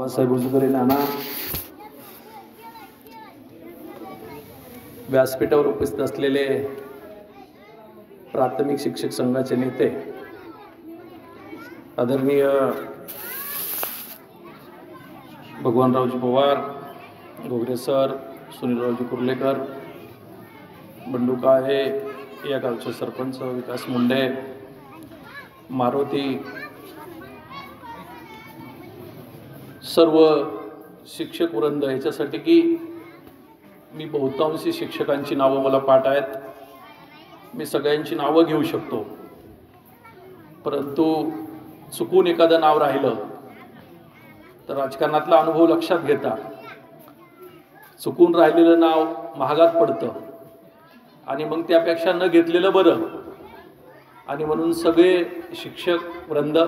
बाबासाहेब उजगरे नाना व्यासपीठावर उपस्थित असलेले प्राथमिक शिक्षक संघाचे नेते आदरणीय भगवानरावजी पवार, घोगरे सर, सुनीलरावजी कुर्लेकर, बंडू काळे, या गावचे सरपंच विकास मुंडे, मारुती, सर्व शिक्षक वृंद, याच्यासाठी की मी बहुतांशी शिक्षकांची नावं मला पाठ आहेत, मी सगळ्यांची नावं घेऊ शकतो, परंतु चुकून एखादं नाव राहिलं तर राजकारणातला अनुभव लक्षात घेता चुकून राहिलेलं नाव महागात पडतं आणि मग त्यापेक्षा न घेतलेलं बरं. आणि म्हणून सगळे शिक्षक वृंद,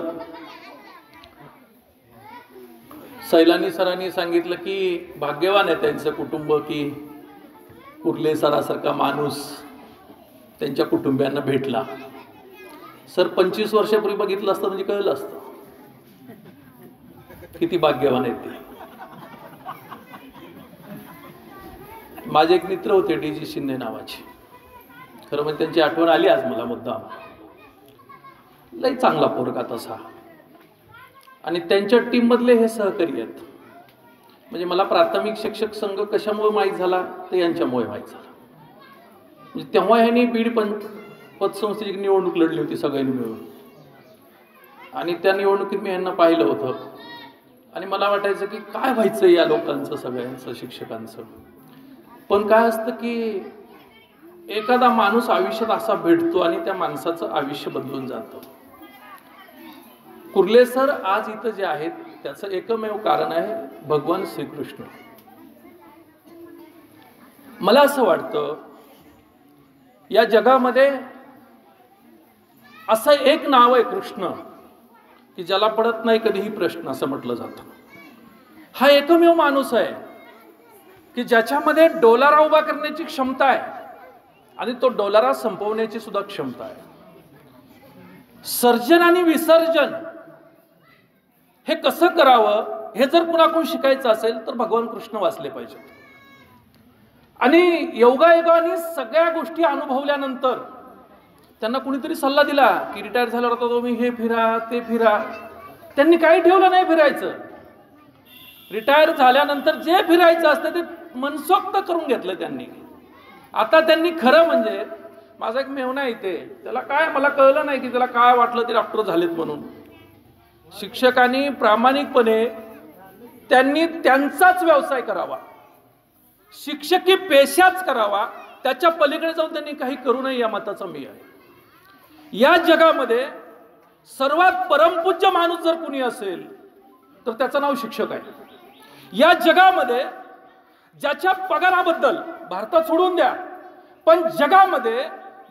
सैलानी सरांनी सांगितलं की भाग्यवान आहे त्यांचं कुटुंब की कुर्ले सरासारखा माणूस त्यांच्या कुटुंबियांना भेटला. सर 25 वर्षापूर्वी बघितलं असतं म्हणजे कळलं असतं किती भाग्यवान आहेत ते. माझे एक मित्र होते डी.जी. शिंदे नावाचे, खरं म्हणजे त्यांची आठवण आली आज मला मुद्दाम. लई चांगला पोरगा तसा, आणि त्यांच्या टीम मधले हे सहकारी आहेत. म्हणजे मला प्राथमिक शिक्षक संघ कशामुळे माहीत झाला तर यांच्यामुळे माहीत झाला. म्हणजे तेव्हा ह्यांनी बीड पतसंस्थेची निवडणूक लढली होती सगळ्यांनी मिळून, आणि त्या निवडणुकीत मी यांना पाहिलं होतं आणि मला वाटायचं की काय व्हायचं या लोकांचं, सगळ्यांचं शिक्षकांचं. पण काय असतं की एखादा माणूस आयुष्यात असा भेटतो आणि त्या माणसाचं आयुष्य बदलून जातं. कुर्ले सर आज इथं जे आहेत त्याचं एकमेव कारण आहे भगवान श्रीकृष्ण. मला असं वाटतं या जगामध्ये असं एक नाव आहे कृष्ण की ज्याला पडत नाही कधीही प्रश्न, असं म्हटलं जातं. हा एकमेव माणूस आहे की ज्याच्यामध्ये डोलारा उभा करण्याची क्षमता आहे आणि तो डोलारा संपवण्याची सुद्धा क्षमता आहे. सर्जन आणि विसर्जन हे कसं करावं हे जर कुणाकडून शिकायचं असेल तर भगवान कृष्ण वाचले पाहिजेत. आणि योगायोगाने सगळ्या गोष्टी अनुभवल्यानंतर त्यांना कुणीतरी सल्ला दिला की रिटायर झाल्यावर आता तुम्ही हे फिरा ते फिरा. त्यांनी काही ठेवलं नाही फिरायचं. रिटायर झाल्यानंतर जे फिरायचं असतं ते मनसोक्त करून घेतलं त्यांनी. आता त्यांनी खरं म्हणजे, माझा एक मेहुणा इथे, त्याला काय मला कळलं नाही की त्याला काय वाटलं ते डॉक्टर झालेत म्हणून. शिक्षकांनी प्रामाणिकपणे त्यांनी त्यांचाच व्यवसाय करावा, शिक्षकी पेशाच करावा, त्याच्या पलीकडे जाऊन त्यांनी काही करू नये या मताचा मी आहे. या जगामध्ये सर्वात परमपूज्य माणूस जर कुणी असेल तर त्याचं नाव शिक्षक आहे. या जगामध्ये ज्याच्या पगाराबद्दल, भारतात सोडून द्या, पण जगामध्ये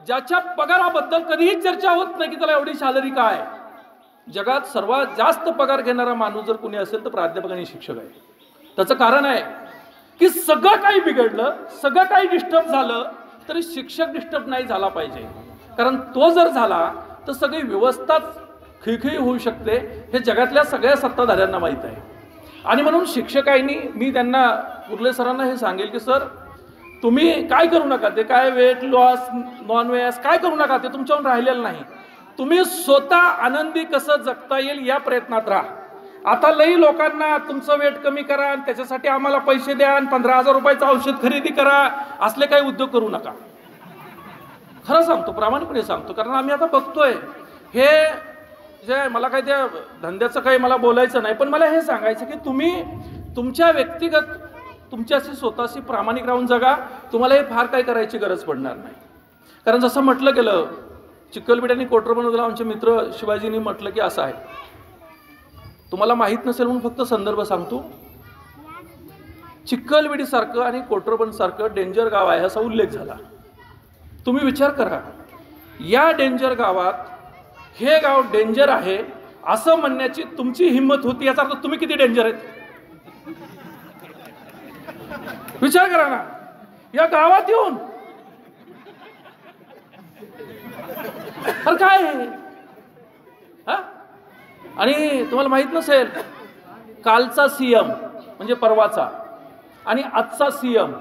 ज्याच्या पगाराबद्दल कधीही चर्चा होत नाही की त्याला एवढी सॅलरी काय, जगात सर्वात जास्त पगार घेणारा माणूस जर कुणी असेल तर प्राध्यापक आणि शिक्षक आहे. त्याचं कारण आहे की सगळं काही बिघडलं, सगळं काही डिस्टर्ब झालं तरी शिक्षक डिस्टर्ब नाही झाला पाहिजे. कारण तो जर झाला तर सगळी व्यवस्थाच खिळखिळी होऊ शकते, हे जगातल्या सगळ्या सत्ताधाऱ्यांना माहीत आहे. आणि म्हणून शिक्षकांनी, मी त्यांना, कुर्ले सरांना हे सांगेल की सर तुम्ही काय करू नका, ते काय वेट लॉस नॉन वेस काय करू नका, ते तुमच्याहून राहिलेलं नाही. तुम्ही स्वतः आनंदी कसं जगता येईल या प्रयत्नात राहा. आता लई लोकांना तुमचं वेट कमी करा आणि त्याच्यासाठी आम्हाला पैसे द्या आणि 15,000 रुपयाचं औषध खरेदी करा, असले काही उद्योग करू नका. खरं सांगतो, प्रामाणिकपणे सांगतो, कारण आम्ही आता बघतोय हे जे, मला काही त्या धंद्याचं काही मला बोलायचं नाही, पण मला हे सांगायचं की तुम्ही तुमच्या व्यक्तिगत तुमच्याशी स्वतःशी प्रामाणिक राहून जगा. तुम्हाला हे फार काही करायची गरज पडणार नाही. कारण जसं म्हटलं गेलं, चिखलबेट आणि कोटरबनला आमचे मित्र शिवाजींनी म्हटलं की असं आहे, तुम्हाला माहीत नसेल म्हणून फक्त संदर्भ सांगतो. चिखलबेडीसारखं आणि कोटरबनसारखं डेंजर गाव आहे असा उल्लेख झाला. तुम्ही विचार करा, या डेंजर गावात हे गाव डेंजर आहे असं म्हणण्याची तुमची हिंमत होती, याचा अर्थ तुम्ही किती डेंजर आहेत. विचार करा ना, या गावात येऊन काय आहे. आणि तुम्हाला माहित नसेल कालचा सीएम म्हणजे परवाचा आणि आजचा सीएम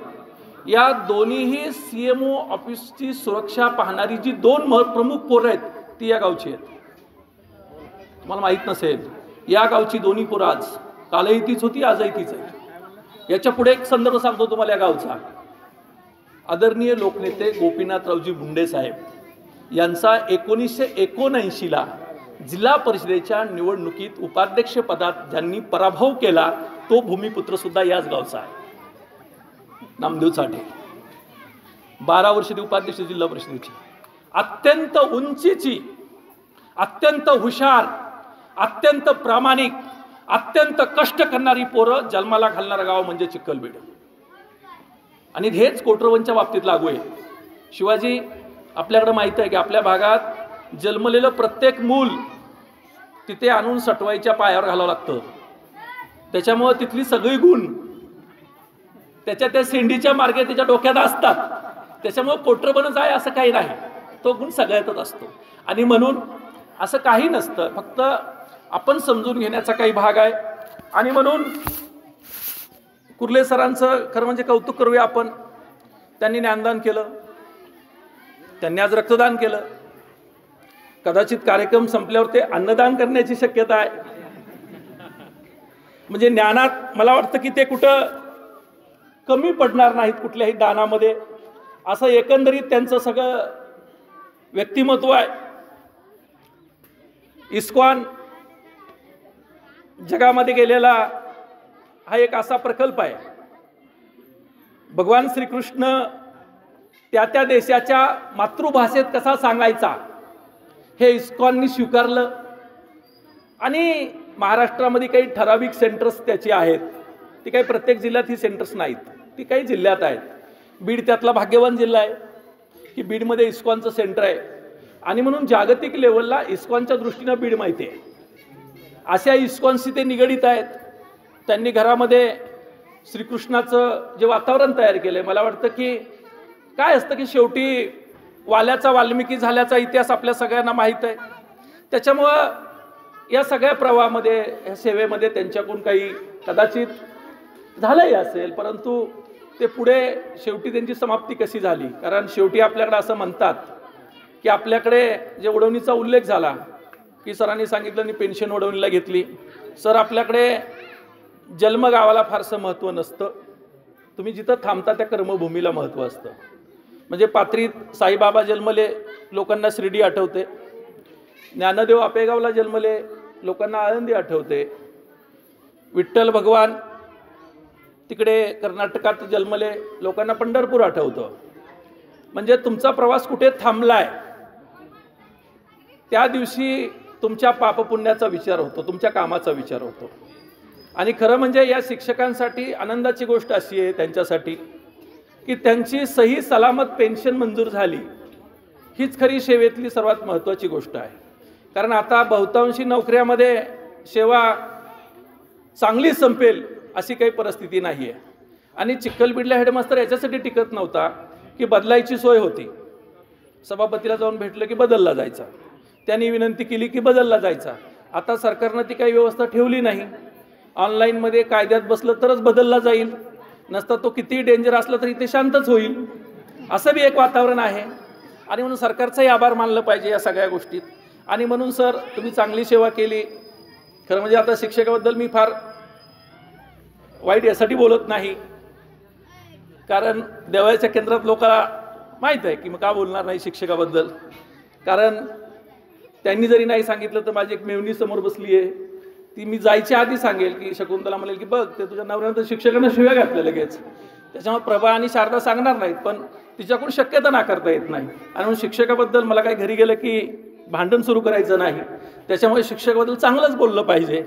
या दोन्हीही सीएमओ ऑफिसची सुरक्षा पाहणारी जी दोन प्रमुख पोरं आहेत ती या गावची आहेत. तुम्हाला माहीत नसेल, या गावची दोन्ही पोरं आज, कालही तीच होती, आजही तीच आहे. याच्या पुढे एक संदर्भ सांगतो तुम्हाला या गावचा. आदरणीय लोकनेते गोपीनाथरावजी मुंडे साहेब यांचा 1979ला जिल्हा परिषदेच्या निवडणुकीत उपाध्यक्षपदात ज्यांनी पराभव केला तो भूमिपुत्र सुद्धा याच गावचा आहे, नामदेव साठे. 12 वर्ष ते उपाध्यक्ष जिल्हा परिषदेचे. अत्यंत उंचीची, अत्यंत हुशार, अत्यंत प्रामाणिक, अत्यंत कष्ट करणारी पोरं जन्माला घालणारं गाव म्हणजे चिखलबीड. आणि हेच कोटरवनच्या बाबतीत लागू आहे. शिवाजी, आपल्याकडे माहिती आहे की आपल्या भागात जन्मलेलं प्रत्येक मूल तिथे आणून सटवाईच्या पायावर घालावं लागतं. त्याच्यामुळे तिथली सगळी गुण त्याच्या त्या शेंडीच्या मार्गे त्याच्या डोक्यात असतात. त्याच्यामुळे कोटरवनच आहे असं काही नाही, तो गुण सगळ्यातच असतो. आणि म्हणून असं काही नसतं, फक्त आपण समजून घेण्याचा काही भाग आहे. आणि म्हणून कुर्ले सरांचं खरं म्हणजे कौतुक करूया आपण. त्यांनी ज्ञानदान केलं, त्यांनी आज रक्तदान केलं. कदाचित कार्यक्रम संपल्यावर ते अन्नदान करण्याची शक्यता आहे. म्हणजे ज्ञानात मला वाटतं की ते कुठं कमी पडणार नाहीत कुठल्याही दानामध्ये, असं एकंदरीत त्यांचं सगळं व्यक्तिमत्व आहे. इस्कॉन जगामध्ये गेलेला हा एक असा प्रकल्प आहे. भगवान श्रीकृष्ण त्या त्या देशाच्या मातृभाषेत कसा सांगायचा हे इस्कॉननी स्वीकारलं. आणि महाराष्ट्रामध्ये काही ठराविक सेंटर्स त्याची आहेत. ती काही प्रत्येक जिल्ह्यात ही सेंटर्स नाहीत, ती काही जिल्ह्यात आहेत. बीड त्यातला भाग्यवान जिल्हा आहे की बीडमध्ये इस्कॉनचं सेंटर आहे. आणि म्हणून जागतिक लेवलला इस्कॉनच्या दृष्टीनं बीड माहिती आहे. अशा इस्कॉनशी ते निगडीत आहेत. त्यांनी घरामध्ये श्रीकृष्णाचं जे वातावरण तयार केलं आहे, मला वाटतं की काय असतं की शेवटी वाल्याचा वाल्मिकी झाल्याचा इतिहास आपल्या सगळ्यांना माहीत आहे. त्याच्यामुळं या सगळ्या प्रवाहामध्ये, या सेवेमध्ये त्यांच्याकडून काही कदाचित झालंही असेल, परंतु ते पुढे शेवटी त्यांची समाप्ती कशी झाली. कारण शेवटी आपल्याकडे असं म्हणतात की आपल्याकडे जे उडवणीचा उल्लेख झाला की सरांनी सांगितलं आणि पेन्शन उडवणीला घेतली. सर, आपल्याकडे जन्मगावाला फारसं महत्त्व नसतं, तुम्ही जिथं थांबता त्या कर्मभूमीला महत्त्व असतं. म्हणजे पाथरीत साईबाबा जन्मले, लोकांना शिर्डी आठवते. ज्ञानदेव आपेगावला जन्मले, लोकांना आळंदी आठवते. विठ्ठल भगवान तिकडे कर्नाटकात जन्मले, लोकांना पंढरपूर आठवतं. म्हणजे तुमचा प्रवास कुठे थांबलाय त्या दिवशी तुमच्या पापपुण्याचा विचार होतो, तुमच्या कामाचा विचार होतो. आणि खरं म्हणजे या शिक्षकांसाठी आनंदाची गोष्ट अशी आहे त्यांच्यासाठी की त्यांची सही सलामत पेन्शन मंजूर झाली. हीच खरी सेवेतली सर्वात महत्त्वाची गोष्ट आहे. कारण आता बहुतांशी नोकऱ्यामध्ये सेवा चांगली संपेल अशी काही परिस्थिती नाही आहे. आणि चिखलबीडला हेडमास्तर याच्यासाठी टिकत नव्हता की बदलायची सोय होती. सभापतीला जाऊन भेटलं की बदलला जायचा, त्यांनी विनंती केली की बदलला जायचा. आता सरकारनं ती काही व्यवस्था ठेवली नाही. ऑनलाईनमध्ये कायद्यात बसलं तरच बदलला जाईल, नसता तो कितीही डेंजर असला तरी ते शांतच होईल, असं बी एक वातावरण आहे. आणि म्हणून सरकारचाही आभार मानलं पाहिजे या सगळ्या गोष्टीत. आणि म्हणून सर, तुम्ही चांगली सेवा केली. खरं म्हणजे आता शिक्षकाबद्दल मी फार वाईट यासाठी बोलत नाही, कारण देवाच्या केंद्रात लोकांना माहीत आहे की मग का बोलणार नाही शिक्षकाबद्दल. कारण त्यांनी जरी नाही सांगितलं तर माझी एक मेवणी समोर बसली आहे, ती मी जायच्या आधी सांगेल की शकुंतला म्हणेल की बघ ते तुझ्या नवऱ्यानं तर शिक्षकांना शिव्या घातल्या लगेच. त्याच्यामुळे प्रभा आणि शारदा सांगणार नाहीत, पण तिच्याकडून शक्यता नाकारता येत नाही. आणि म्हणून शिक्षकाबद्दल मला काही घरी गेलं की भांडण सुरू करायचं नाही. त्याच्यामुळे शिक्षकाबद्दल चांगलंच बोललं पाहिजे.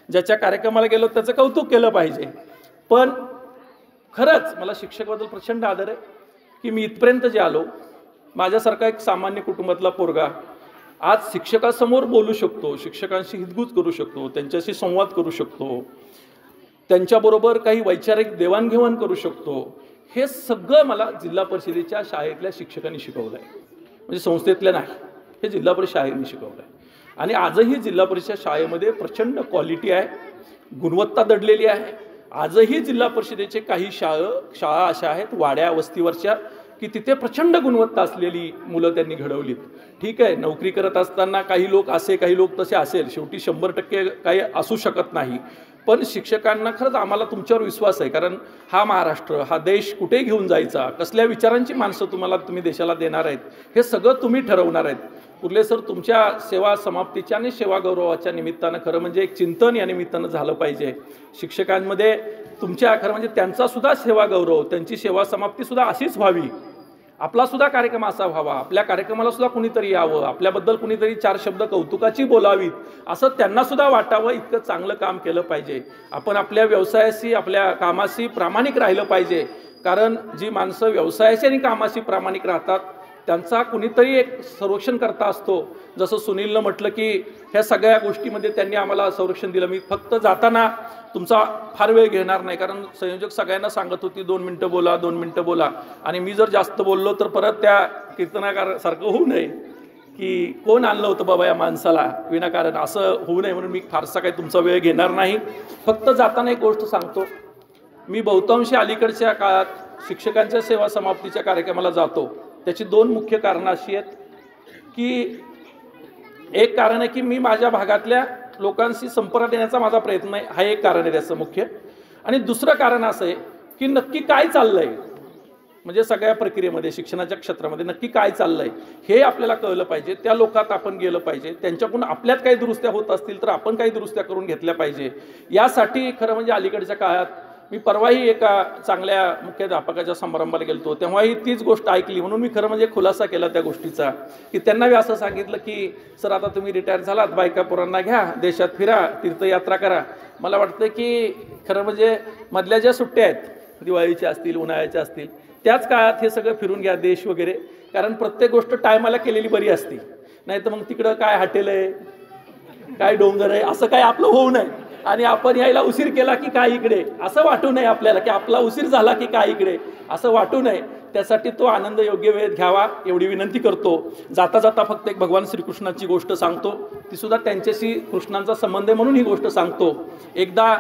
ज्याच्या कार्यक्रमाला गेलो त्याचं कौतुक केलं पाहिजे. पण खरंच मला शिक्षकाबद्दल प्रचंड आदर आहे की मी इथपर्यंत जे आलो, माझ्यासारखा एक सामान्य कुटुंबातला पोरगा आज शिक्षकासमोर बोलू शकतो, शिक्षकांशी हितगुज करू शकतो, त्यांच्याशी संवाद करू शकतो, त्यांच्याबरोबर काही वैचारिक देवाणघेवाण करू शकतो. हे सगळं मला जिल्हा परिषदेच्या शाळेतल्या शिक्षकांनी शिकवलं आहे. म्हणजे संस्थेतल्या नाही, हे जिल्हा परिषद शाळेने शिकवलं आहे. आणि आजही जिल्हा परिषद शाळेमध्ये प्रचंड क्वालिटी आहे. गुणवत्ता दडलेली आहे. आजही जिल्हा परिषदेचे काही शाळा अशा आहेत वाड्या वस्तीवरच्या की तिथे प्रचंड गुणवत्ता असलेली मुलं त्यांनी घडवलीत. ठीक आहे, नोकरी करत असताना काही लोक असे काही लोक तसे असेल, शेवटी 100% काही असू शकत नाही. पण शिक्षकांना खरंच आम्हाला तुमच्यावर विश्वास आहे, कारण हा महाराष्ट्र हा देश कुठे घेऊन जायचा, कसल्या विचारांची माणसं तुम्ही देशाला देणार आहेत हे सगळं तुम्ही ठरवणार आहेत. कुर्ले सर, तुमच्या सेवा समाप्तीच्या आणि सेवा गौरवाच्या निमित्तानं खरं म्हणजे एक चिंतन या निमित्तानं झालं पाहिजे. शिक्षकांमध्ये तुमच्या खरं म्हणजे त्यांचा सुद्धा सेवा गौरव, त्यांची सेवा समाप्ती सुद्धा अशीच व्हावी. आपला सुद्धा कार्यक्रम असा व्हावा, आपल्या कार्यक्रमाला सुद्धा कुणीतरी यावं, आपल्याबद्दल कुणीतरी 4 शब्द कौतुकाची बोलावीत असं त्यांना सुद्धा वाटावं. इतकं चांगलं काम केलं पाहिजे. आपण आपल्या व्यवसायाशी आपल्या कामाशी प्रामाणिक राहिलं पाहिजे, कारण जी माणसं व्यवसायाशी आणि कामाशी प्रामाणिक राहतात त्यांचा कुणीतरी एक संरक्षण करता असतो. जसं सुनीलनं म्हटलं की ह्या सगळ्या गोष्टीमध्ये त्यांनी आम्हाला संरक्षण दिलं. मी फक्त जाताना तुमचा फार वेळ घेणार नाही, कारण संयोजक सगळ्यांना सांगत होती 2 मिनटं बोला 2 मिनटं बोला, आणि मी जर जास्त बोललो तर परत त्या कीर्तनाकारासारखं होऊ नये की कोण आणलं होतं बाबा या माणसाला विनाकारण, असं होऊ नये म्हणून मी फारसा काही तुमचा वेळ घेणार नाही. फक्त जाताना एक गोष्ट सांगतो, मी बहुतांशी अलीकडच्या काळात शिक्षकांच्या सेवा समाप्तीच्या कार्यक्रमाला जातो. त्याची 2 मुख्य कारणं अशी आहेत की एक कारण आहे की मी माझ्या भागातल्या लोकांशी संपर्कात येण्याचा माझा प्रयत्न आहे, हा एक कारण आहे त्याचं मुख्य. आणि दुसरं कारण असं आहे की नक्की काय चाललंय, म्हणजे सगळ्या प्रक्रियेमध्ये शिक्षणाच्या क्षेत्रामध्ये नक्की काय चाललंय हे आपल्याला कळलं पाहिजे. त्या लोकात आपण गेलं पाहिजे, त्यांच्याकडून आपल्यात काही दुरुस्त्या होत असतील तर आपण काही दुरुस्त्या करून घेतल्या पाहिजे. यासाठी खरं म्हणजे अलीकडच्या काळात मी परवाही एका चांगल्या मुख्याध्यापकाच्या समारंभाला गेलतो, तेव्हाही तीच गोष्ट ऐकली, म्हणून मी खरं म्हणजे खुलासा केला त्या गोष्टीचा की त्यांना मी असं सांगितलं की सर आता तुम्ही रिटायर झालात, बायका पोरांना घ्या, देशात फिरा, तीर्थयात्रा करा. मला वाटतं की खरं म्हणजे मधल्या ज्या सुट्ट्या आहेत दिवाळीच्या असतील उन्हाळ्याच्या असतील त्याच काळात हे सगळं फिरून घ्या देश वगैरे, कारण प्रत्येक गोष्ट टायमाला केलेली बरी असते. नाही तर मग तिकडं काय हॉटेल आहे काय डोंगर आहे असं काय आपलं होऊ नये, आणि आपण यायला उशीर केला की काय इकडे असं वाटू नये आपल्याला की आपला उशीर झाला की काय इकडे असं वाटू नये. त्यासाठी तो आनंद योग्य वेळेत घ्यावा एवढी विनंती करतो. जाता जाता फक्त एक भगवान श्रीकृष्णाची गोष्ट सांगतो, ती सुद्धा त्यांच्याशी कृष्णांचा संबंध आहे म्हणून ही गोष्ट सांगतो. एकदा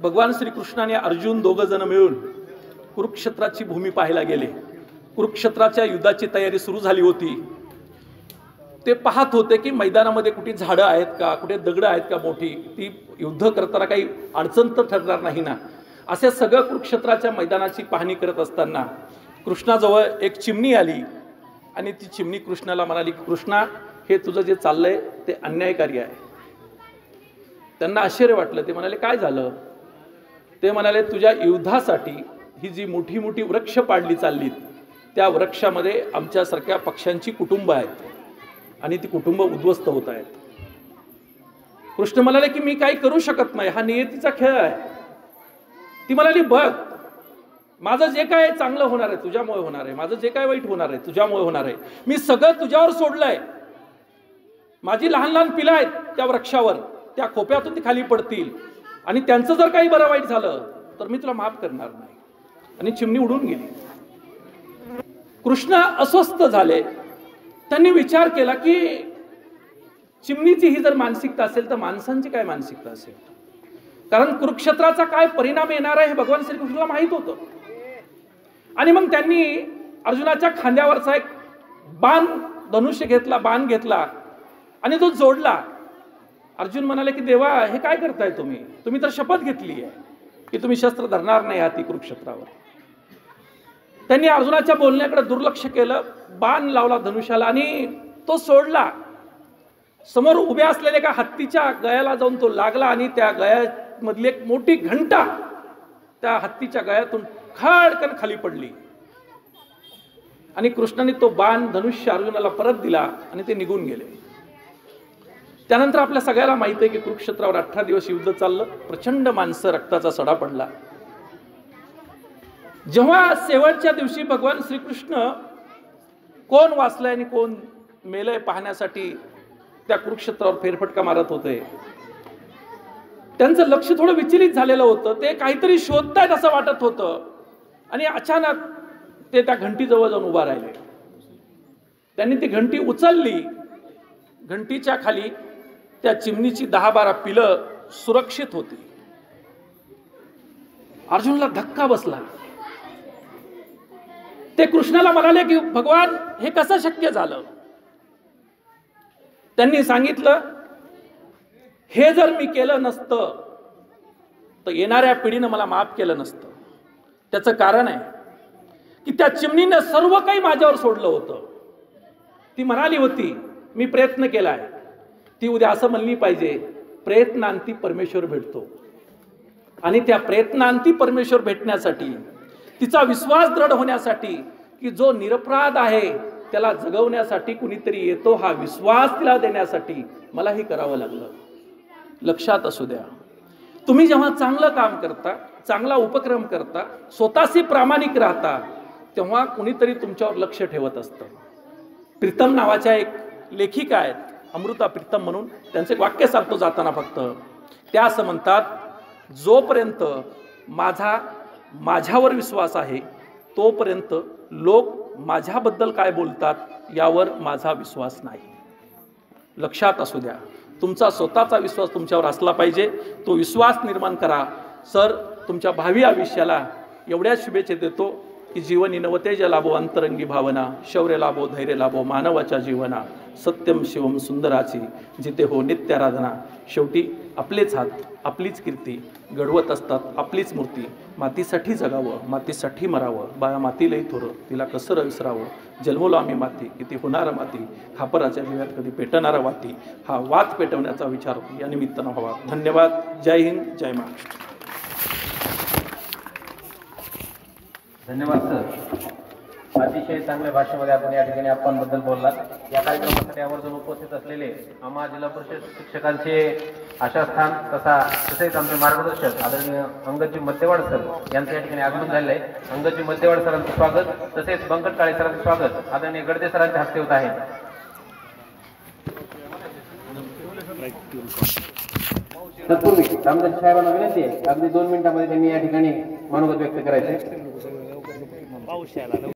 भगवान श्रीकृष्ण आणि अर्जुन दोघं जण मिळून कुरुक्षेत्राची भूमी पाहायला गेले. कुरुक्षेत्राच्या युद्धाची तयारी सुरू झाली होती. ते पाहत होते की मैदानामध्ये कुठे झाडं आहेत का, कुठे दगडं आहेत का मोठी, ती युद्ध करताना काही अडचण तर ठरणार नाही ना. असे सगळं कुरुक्षेत्राच्या मैदानाची पाहणी करत असताना कृष्णाजवळ एक चिमणी आली आणि ती चिमणी कृष्णाला म्हणाली, कृष्णा हे तुझं जे चाललंय ते अन्यायकारी आहे. त्यांना आश्चर्य वाटलं. ते म्हणाले काय झालं? ते म्हणाले तुझ्या युद्धासाठी ही जी मोठी मोठी वृक्ष पाडली चाललीत त्या वृक्षामध्ये आमच्यासारख्या पक्ष्यांची कुटुंब आहेत आणि ती कुटुंब उद्ध्वस्त होत आहेत. कृष्ण म्हणाले की मी काही करू शकत नाही, हा नियतीचा खेळ आहे. ती म्हणाली बघ माझं जे काय चांगलं होणार आहे तुझ्यामुळे होणार आहे, माझं जे काय वाईट होणार आहे तुझ्यामुळे होणार आहे. मी सगळं तुझ्यावर सोडलंय. माझी लहान लहान पिलं आहेत त्या वृक्षावर, त्या खोप्यातून ती खाली पडतील आणि त्यांचं जर काही बरं वाईट झालं तर मी तुला माफ करणार नाही. आणि चिमणी उडून गेली. कृष्ण अस्वस्थ झाले. त्यांनी विचार केला की चिमणीची ही जर मानसिकता असेल तर माणसांची काय मानसिकता असेल, कारण कुरुक्षेत्राचा काय परिणाम येणार आहे हे भगवान श्रीकृष्णाला माहित होतं. आणि मग त्यांनी अर्जुनाच्या खांद्यावरचा एक बाण घेतला आणि तो जोडला. अर्जुन म्हणाले की देवा हे काय करताय तुम्ही, तुम्ही तर शपथ घेतली आहे की तुम्ही शस्त्र धरणार नाही हाती कुरुक्षेत्रावर. त्यांनी अर्जुनाच्या बोलण्याकडे दुर्लक्ष केलं, बाण लावला धनुष्याला आणि तो सोडला. समोर उभ्या असलेल्या एका हत्तीच्या गळ्याला जाऊन तो लागला आणि त्या गळ्यामधली एक मोठी घंटा त्या हत्तीच्या गळ्यातून खडकन खाली पडली. आणि कृष्णाने तो बाण धनुष्य अर्जुनाला परत दिला आणि ते निघून गेले. त्यानंतर आपल्या सगळ्याला माहिती आहे की कुरुक्षेत्रावर 18 दिवस युद्ध चाललं. प्रचंड माणसं रक्ताचा सडा पडला. जेव्हा शेवटच्या दिवशी भगवान श्रीकृष्ण कोण वाचलंय आणि कोण मेलंय पाहण्यासाठी त्या कुरुक्षेत्रावर फेरफटका मारत होते, त्यांचं लक्ष थोडं विचलित झालेलं होतं. ते काहीतरी शोधतायत असं वाटत होतं आणि अचानक ते त्या घंटीजवळ जाऊन उभा राहिले. त्यांनी ती घंटी उचलली. घंटीच्या खाली त्या चिमणीची 10-12 पिलं सुरक्षित होती. अर्जुनला धक्का बसला. ते कृष्णाला म्हणाले की भगवान हे कसं शक्य झालं. त्यांनी सांगितलं हे जर मी केलं नसतं तर येणाऱ्या पिढीनं मला माफ केलं नसतं. त्याचं कारण आहे की त्या चिमणीनं सर्व काही माझ्यावर सोडलं होतं. ती म्हणाली होती मी प्रयत्न केलाय. ती उद्या असं म्हणली पाहिजे प्रयत्नांती परमेश्वर भेटतो. आणि त्या प्रयत्नांती परमेश्वर भेटण्यासाठी, तिचा विश्वास दृढ होण्यासाठी की जो निरपराध आहे त्याला जगवण्यासाठी कुणीतरी येतो, हा विश्वास तिला देण्यासाठी मला हे करावं लागलं. लक्षात असू द्या, तुम्ही जेव्हा चांगलं काम करता, चांगला उपक्रम करता, स्वतःशी प्रामाणिक राहता, तेव्हा कुणीतरी तुमच्यावर लक्ष ठेवत असतं. प्रीतम नावाच्या एक लेखिका आहेत, अमृता प्रीतम म्हणून, त्यांचे वाक्य सांगतो जाताना फक्त. त्या असं म्हणतात, जोपर्यंत माझ्यावर विश्वास आहे तोपर्यंत लोक माझ्याबद्दल काय बोलतात यावर माझा विश्वास नाही. लक्षात असू द्या, तुमचा स्वतःचा विश्वास तुमच्यावर असला पाहिजे. तो विश्वास निर्माण करा. सर, तुमच्या भावी आयुष्याला एवढ्याच शुभेच्छा देतो की जीवनी नवतेज लाभो अंतरंगी भावना, शौर्य लाभो धैर्य लाभो मानवाच्या जीवना, सत्यम शिवम सुंदराची जिथे हो नित्य आराधना. शेवटी आपलेच हात, आपलीच कीर्ती घडवत असतात, आपलीच मूर्ती. मातीसाठी जगावं, मातीसाठी मरावं, बाया मातीलाही थोरं, तिला कसं विसरावं. जन्मलो आम्ही माती, किती होणार माती, खापराच्या दिव्यात कधी पेटणारा वाती. हा वात पेटवण्याचा विचार या निमित्तानं व्हावा. धन्यवाद. जय हिंद, जय महाराष्ट्र. धन्यवाद सर. अतिशय चांगल्या भाषेमध्ये आपण या ठिकाणी आपणबद्दल बोललात. या कार्यक्रमासाठी आवर्जून उपस्थित असलेले आम्हा जिल्हा परिषद शिक्षकांचे आशास्थान तसेच आमचे मार्गदर्शक आदरणीय अंगदजी मत्तेवाड सर यांचं या ठिकाणी आगमन झालेलं आहे. अंगदजी मत्तेवाड सरांचं स्वागत, तसेच बंकट काळे सरांचं स्वागत आदरणीय गडदे सरांच्या हस्ते होत आहे. तत्पूर्वी रामदास साहेबांना विनंती आहे, अगदी 2 मिनिटांमध्ये त्यांनी या ठिकाणी मनोगत व्यक्त करायचे.